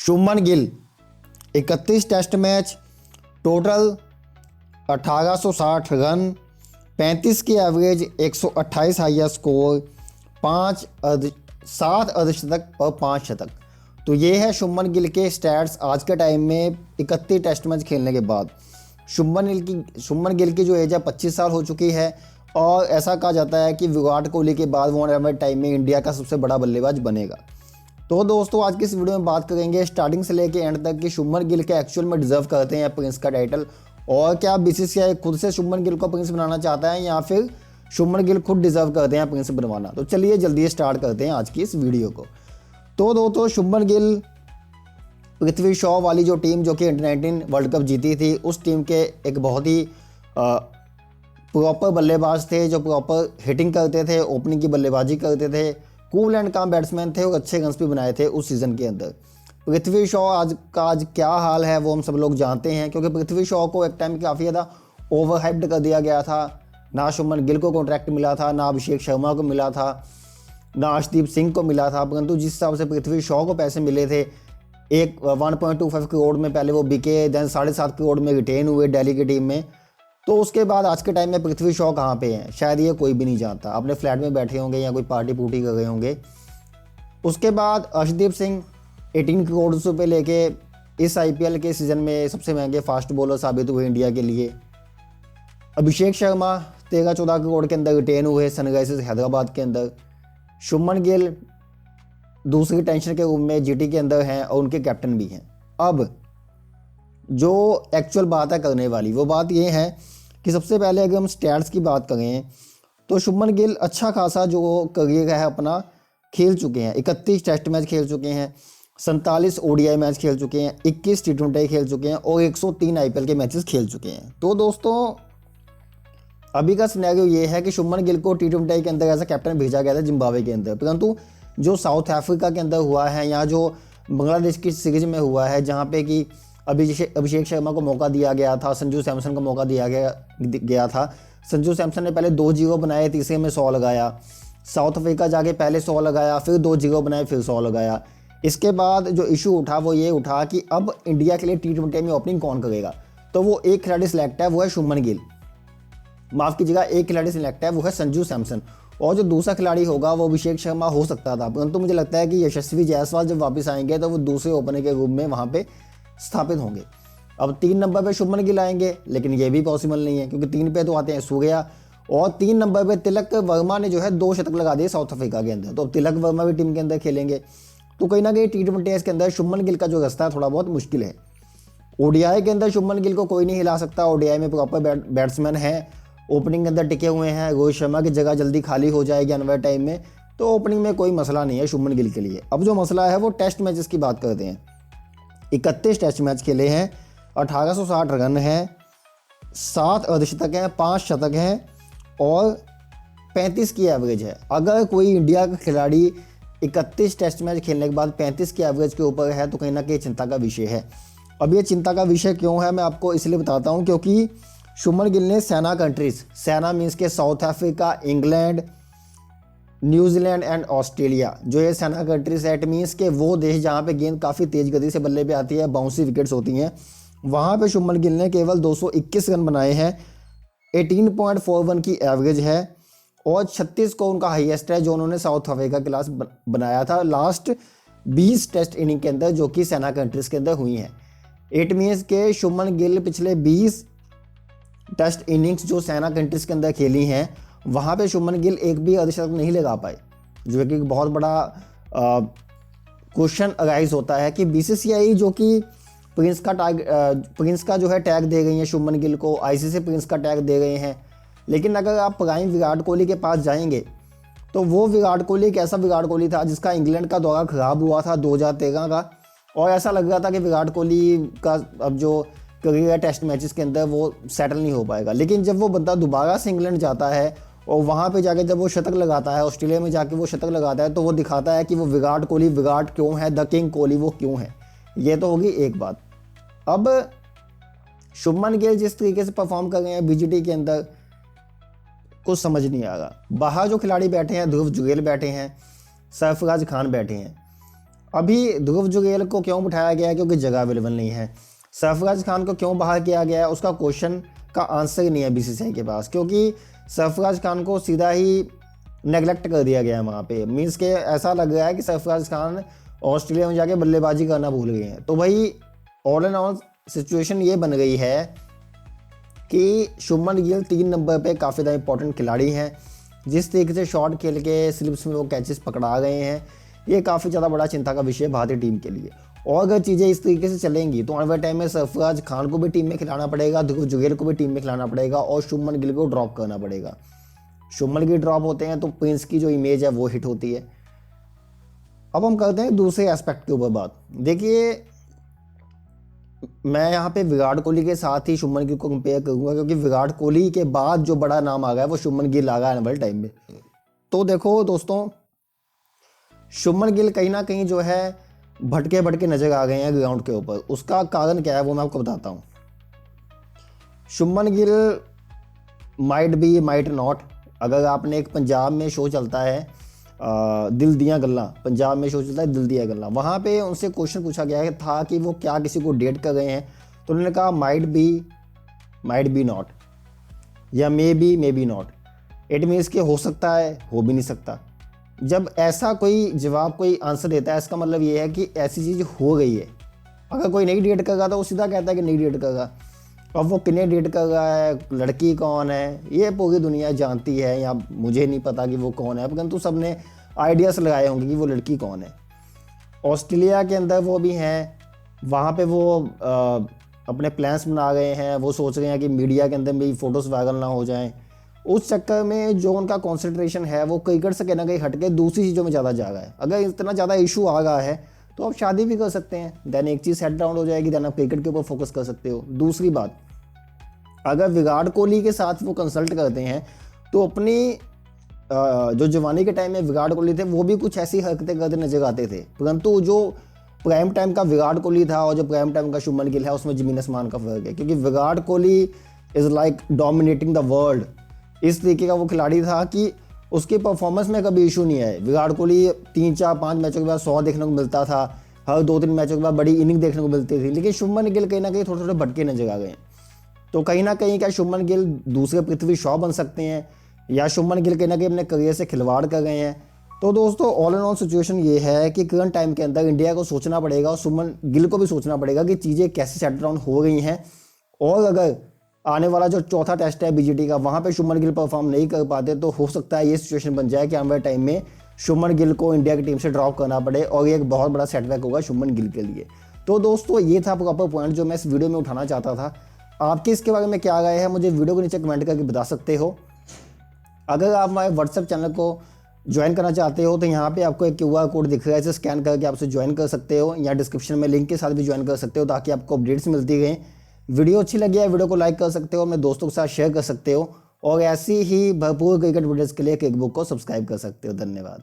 Shubman Gill 31 test match, total 1860 run, 35 की average, 128 highest score, 7 अर्धशतक और 5 शतक। तो ये है शुभमन गिल के स्टैट्स आज के टाइम में 31 टेस्ट मैच खेलने के बाद। शुभमन गिल की जो एज है 25 साल हो चुकी है और ऐसा कहा जाता है कि विराट कोहली के बाद वो आने वाले टाइम में इंडिया का सबसे बड़ा बल्लेबाज बनेगा। तो दोस्तों आज की इस वीडियो में बात करेंगे स्टार्टिंग से लेके एंड तक कि शुभमन गिल के एक्चुअल में डिजर्व करते हैं प्रिंस का टाइटल, और क्या बीसीसीआई खुद से शुभमन गिल को प्रिंस बनाना चाहता है या फिर शुभमन गिल खुद डिजर्व करते हैं प्रिंस बनवाना। तो चलिए जल्दी स्टार्ट करते हैं आज की इस वीडियो को। तो दोस्तों शुभमन गिल पृथ्वी शॉ वाली जो टीम जो कि अंडर-19 वर्ल्ड कप जीती थी उस टीम के एक बहुत ही प्रॉपर बल्लेबाज थे जो प्रॉपर हिटिंग करते थे, ओपनिंग की बल्लेबाजी करते थे, कूल एंड काम बैट्समैन थे और अच्छे रन्स भी बनाए थे उस सीज़न के अंदर। पृथ्वी शॉ आज क्या हाल है वो हम सब लोग जानते हैं, क्योंकि पृथ्वी शॉ को एक टाइम काफ़ी ज़्यादा ओवरहाइप्ड कर दिया गया था। ना शुभमन गिल को कॉन्ट्रैक्ट मिला था, ना अभिषेक शर्मा को मिला था, ना अर्शदीप सिंह को मिला था, परंतु जिस हिसाब से पृथ्वी शॉ को पैसे मिले थे, एक 1.25 करोड़ में पहले वो बिके, देन 7.5 करोड़ में रिटेन हुए दिल्ली की टीम में। तो उसके बाद आज के टाइम में पृथ्वी शॉ कहाँ पे हैं शायद ये कोई भी नहीं जानता, अपने फ्लैट में बैठे होंगे या कोई पार्टी पूटी कर रहे होंगे। उसके बाद अर्शदीप सिंह 18 करोड़ रुपये लेके इस IPL के सीज़न में सबसे महंगे फास्ट बॉलर साबित हुए इंडिया के लिए। अभिषेक शर्मा 13-14 करोड़ के अंदर रिटेन हुए सनराइजर्स हैदराबाद के अंदर। शुभमन गिल दूसरी टेंशन के रूप में GT के अंदर हैं और उनके कैप्टन भी हैं। अब जो एक्चुअल बात है करने वाली वो बात ये है कि सबसे पहले अगर हम स्टैट्स की बात करें तो शुभमन गिल अच्छा खासा जो करियर है अपना खेल चुके हैं। 31 टेस्ट मैच खेल चुके हैं, 47 ODI मैच खेल चुके हैं, 21 T20 खेल चुके हैं और 103 IPL के मैचेस खेल चुके हैं। तो दोस्तों अभी का सिनेरियो ये है कि शुभमन गिल को T20 के अंदर एज अ कैप्टन भेजा गया था जिम्बाब्वे के अंदर, परंतु जो साउथ अफ्रीका के अंदर हुआ है या जो बांग्लादेश की सीरीज में हुआ है जहाँ पे कि अभिषेक शर्मा को मौका दिया गया था, संजू सैमसन को मौका दिया गया था। संजू सैमसन ने पहले 2-0 बनाए, तीसरे में 100 लगाया। साउथ अफ्रीका जाके पहले 100 लगाया, फिर 2-0 बनाए, फिर 100 लगाया। इसके बाद जो इशू उठा वो ये उठा कि अब इंडिया के लिए T20 में ओपनिंग कौन करेगा। तो वो एक खिलाड़ी सिलेक्ट है, वो है शुभमन गिल, माफ़ कीजिएगा एक खिलाड़ी सिलेक्ट है, वो है संजू सैमसन, और जो दूसरा खिलाड़ी होगा वो अभिषेक शर्मा हो सकता था, परंतु मुझे लगता है कि यशस्वी जायसवाल जब वापस आएंगे तो वो दूसरे ओपनर के रूप में वहाँ पे स्थापित होंगे। अब 3 नंबर पे शुभमन गिल आएंगे, लेकिन ये भी पॉसिबल नहीं है क्योंकि 3 पे तो आते हैं सूर्या, और 3 नंबर पे तिलक वर्मा ने जो है 2 शतक लगा दिए साउथ अफ्रीका के अंदर। तो अब तिलक वर्मा भी टीम के अंदर खेलेंगे, तो कहीं ना कहीं T20 के अंदर शुभमन गिल का जो रास्ता है थोड़ा बहुत मुश्किल है। ODI के अंदर शुभमन गिल को कोई नहीं हिला सकता, ODI में प्रॉपर बैट्समैन है, ओपनिंग के अंदर टिके हुए हैं। रोहित शर्मा की जगह जल्दी खाली हो जाएगी आने वाले टाइम में, तो ओपनिंग में कोई मसला नहीं है शुभमन गिल के लिए। अब जो मसला है वो टेस्ट मैचेस की बात करते हैं। 31 टेस्ट मैच खेले हैं, 1860 रन हैं, 7 अर्धशतक हैं, 5 शतक हैं और 35 की एवरेज है। अगर कोई इंडिया का खिलाड़ी 31 टेस्ट मैच खेलने के बाद 35 की एवरेज के ऊपर है तो कहीं ना कहीं चिंता का विषय है। अब ये चिंता का विषय क्यों है मैं आपको इसलिए बताता हूँ, क्योंकि शुभमन गिल ने सेना कंट्रीज, सेना मीन्स के south Africa, England, New Zealand and Australia, जो ये सेना कंट्रीज है, इट मीन्स के वो देश जहाँ पे गेंद काफ़ी तेज गति से बल्ले पे आती है, बाउंसी विकेट्स होती हैं, वहाँ पे शुभमन गिल ने केवल 221 रन बनाए हैं, 18.41 की एवरेज है और 36 को उनका हाईएस्ट है जो उन्होंने साउथ अफ्रीका के खिलाफ बनाया था लास्ट 20 टेस्ट इनिंग के अंदर जो कि सेना कंट्रीज के अंदर हुई हैं। इट मीन्स के शुभमन गिल पिछले 20 टेस्ट इनिंग्स जो सेना कंट्रीज के अंदर खेली हैं वहाँ पे शुभमन गिल एक भी अर्धशतक नहीं लगा पाए, जो कि बहुत बड़ा क्वेश्चन अराइज होता है कि BCCI जो कि प्रिंस का जो है टैग दे गई है शुभमन गिल को, ICC प्रिंस का टैग दे गए हैं, लेकिन अगर आप प्राइम विराट कोहली के पास जाएंगे तो वो विराट कोहली एक ऐसा विराट कोहली था जिसका इंग्लैंड का दौरा खराब हुआ था 2013 का, और ऐसा लग रहा था कि विराट कोहली का अब जो करियर टेस्ट मैचेस के अंदर वो सेटल नहीं हो पाएगा। लेकिन जब वो बंदा दोबारा से इंग्लैंड जाता है और वहाँ पे जाके जब वो शतक लगाता है, ऑस्ट्रेलिया में जाके वो शतक लगाता है, तो वो दिखाता है कि वो विराट कोहली विराट क्यों है, द किंग कोहली वो क्यों है। ये तो होगी एक बात। अब शुभमन गिल जिस तरीके से परफॉर्म कर रहे हैं BGT के अंदर कुछ समझ नहीं आ रहा। बाहर जो खिलाड़ी बैठे हैं, ध्रुव जुरेल बैठे हैं, सरफराज खान बैठे हैं, अभी ध्रुव जुगेल को क्यों बिठाया गया है? क्योंकि जगह अवेलेबल नहीं है। सरफराज खान को क्यों बाहर किया गया है? उसका क्वेश्चन का आंसर ही नहीं है बीसीसीआई के पास, क्योंकि सरफराज खान को सीधा ही नेगलेक्ट कर दिया गया है वहाँ पे। मीन्स के ऐसा लग रहा है कि सरफराज खान ऑस्ट्रेलिया में जाके बल्लेबाजी करना भूल गए हैं। तो भाई ऑल एंड ऑल सिचुएशन ये बन गई है कि शुभमन गिल 3 नंबर पे काफ़ी ज़्यादा इंपॉर्टेंट खिलाड़ी हैं। जिस तरीके से शॉट खेल के स्लिप्स में वो कैचेस पकड़ा गए हैं, ये काफ़ी ज़्यादा बड़ा चिंता का विषय है भारतीय टीम के लिए। और अगर चीज़ें इस तरीके से चलेंगी तो आने वाले टाइम में सरफराज खान को भी टीम में खिलाना पड़ेगा, ध्रुव जुगेल को भी टीम में खिलाना पड़ेगा और शुभमन गिल को ड्रॉप करना पड़ेगा। शुभमन गिल ड्रॉप होते हैं तो प्रिंस की जो इमेज है वो हिट होती है। अब हम करते हैं दूसरे एस्पेक्ट के ऊपर बात। देखिए, मैं यहाँ पे विराट कोहली के साथ ही शुभमन गिल को कंपेयर करूँगा, क्योंकि विराट कोहली के बाद जो बड़ा नाम आ गया है वो शुभमन गिल आ गया आने वाले टाइम में। तो देखो दोस्तों, शुभमन गिल कहीं ना कहीं जो है भटके भटके नजर आ गए हैं ग्राउंड के ऊपर। उसका कारण क्या है वो मैं आपको बताता हूँ। Shubman Gill might be might not. अगर आपने एक पंजाब में शो चलता है दिल दियां गल्लां, पंजाब में शो चलता है दिल दियां गल्लां, वहाँ पे उनसे क्वेश्चन पूछा गया था कि वो क्या किसी को डेट कर रहे हैं, तो उन्होंने कहा माइट बी नॉट या may be not. It means कि हो सकता है, हो भी नहीं सकता। जब ऐसा कोई जवाब कोई आंसर देता है, इसका मतलब ये है कि ऐसी चीज़ हो गई है। अगर कोई नहीं डेट कर रहा तो वो सीधा कहता है कि नहीं डेट कर रहा। अब वो किन्हें डेट कर रहा है, लड़की कौन है, ये पूरी दुनिया जानती है, या मुझे नहीं पता कि वो कौन है, परंतु सबने आइडियाज़ लगाए होंगे कि वो लड़की कौन है। ऑस्ट्रेलिया के अंदर वो भी हैं, वहाँ पे वो अपने प्लान्स बना रहे हैं। वो सोच रहे हैं कि मीडिया के अंदर भी फ़ोटोज़ वायरल ना हो जाएं। उस चक्कर में जो उनका कंसंट्रेशन है वो क्रिकेट से कहीं ना कहीं हट के दूसरी चीज़ों में ज़्यादा जा रहा है। अगर इतना ज़्यादा इशू आ रहा है तो आप शादी भी कर सकते हैं, देन एक चीज़ सेट डाउन हो जाएगी, देन आप क्रिकेट के ऊपर फोकस कर सकते हो। दूसरी बात, अगर विराट कोहली के साथ वो कंसल्ट करते हैं तो अपनी जो जवानी के टाइम में विराट कोहली थे वो भी कुछ ऐसी हरकतें करते नजर आते थे, परंतु जो प्राइम टाइम का विराट कोहली था और जो प्राइम टाइम का शुभमन गिल है उसमें ज़मीन आसमान का फर्क है। क्योंकि Virat Kohli is like dominating the world. इस तरीके का वो खिलाड़ी था कि उसकी परफॉर्मेंस में कभी इशू नहीं आए। विराट कोहली 3, 4, 5 मैचों के बाद 100 देखने को मिलता था, हर 2-3 मैचों के बाद बड़ी इनिंग देखने को मिलती थी। लेकिन शुभमन गिल कहीं ना कहीं थोड़े थोड़े भटके नजर आ गए। तो कहीं ना कहीं क्या शुभमन गिल दूसरे पृथ्वी शॉ बन सकते हैं, या शुभमन गिल कहीं ना कहीं अपने करियर से खिलवाड़ कर गए हैं। तो दोस्तों ऑल एंड ऑल सिचुएशन ये है कि करंट टाइम के अंदर इंडिया को सोचना पड़ेगा और शुभमन गिल को भी सोचना पड़ेगा कि चीज़ें कैसे सेट डाउन हो गई हैं। और अगर आने वाला जो चौथा टेस्ट है बीजीटी का, वहाँ पे शुभमन गिल परफॉर्म नहीं कर पाते तो हो सकता है ये सिचुएशन बन जाए कि आने वाले टाइम में शुभमन गिल को इंडिया की टीम से ड्रॉप करना पड़े, और ये एक बहुत बड़ा सेटबैक होगा शुभमन गिल के लिए। तो दोस्तों ये था प्रॉपर पॉइंट जो मैं इस वीडियो में उठाना चाहता था। आपके इसके बारे में क्या राय है मुझे वीडियो के नीचे कमेंट करके बता सकते हो। अगर आप हमारे व्हाट्सएप चैनल को ज्वाइन करना चाहते हो तो यहाँ पे आपको एक QR कोड दिख रहा है, इसे स्कैन करके आप उसे ज्वाइन कर सकते हो, या डिस्क्रिप्शन में लिंक के साथ भी ज्वाइन कर सकते हो ताकि आपको अपडेट्स मिलती रहें। वीडियो अच्छी लगी है वीडियो को लाइक कर सकते हो, अपने दोस्तों के साथ शेयर कर सकते हो, और ऐसी ही भरपूर क्रिकेट वीडियोज़ के लिए क्रिकबुक को सब्सक्राइब कर सकते हो। धन्यवाद।